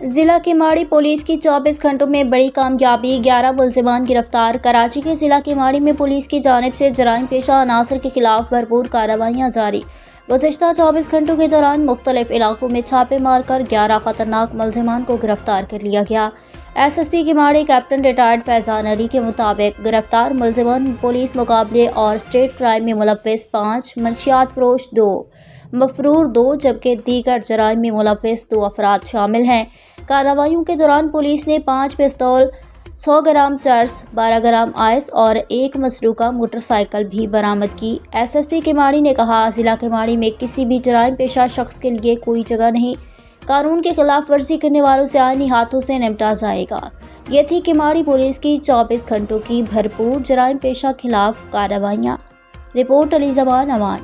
जिला किमाड़ी पुलिस की 24 घंटों में बड़ी कामयाबी, 11 मुलजिमान गिरफ्तार। कराची के जिला किमाड़ी में पुलिस की जानिब से जराइम पेशा अनासर के खिलाफ भरपूर कार्रवाइयाँ जारी। गुज़िश्ता 24 घंटों के दौरान मुख्तलिफ इलाकों में छापे मारकर 11 खतरनाक मुलजिमान को गिरफ्तार कर लिया गया। SSP Keamari captain retired Faizan Ali के मुताबिक गिरफ्तार मुलजिमान पुलिस मुकाबले और स्टेट क्राइम में मुलव्विस 5, मंशियात फरोश 2, मफरूर 2 जबकि दीगर जराइम में मुलव्विस 2 अफराद शामिल हैं। कार्रवाइयों के दौरान पुलिस ने 5 पिस्तौल, 100 ग्राम चर्स, 12 ग्राम आइस और 1 मसरूका मोटरसाइकिल भी बरामद की। SSP किमाड़ी ने कहा, जिला किमाड़ी में किसी भी जराइम पेशा शख्स के लिए कोई जगह नहीं। कानून की खिलाफ वर्जी करने वालों से आईनी हाथों से निपटा जाएगा। ये थी किमाड़ी पुलिस की 24 घंटों की भरपूर जराइम पेशा खिलाफ कार्रवाइयाँ। रिपोर्ट अली ज़मान अमान।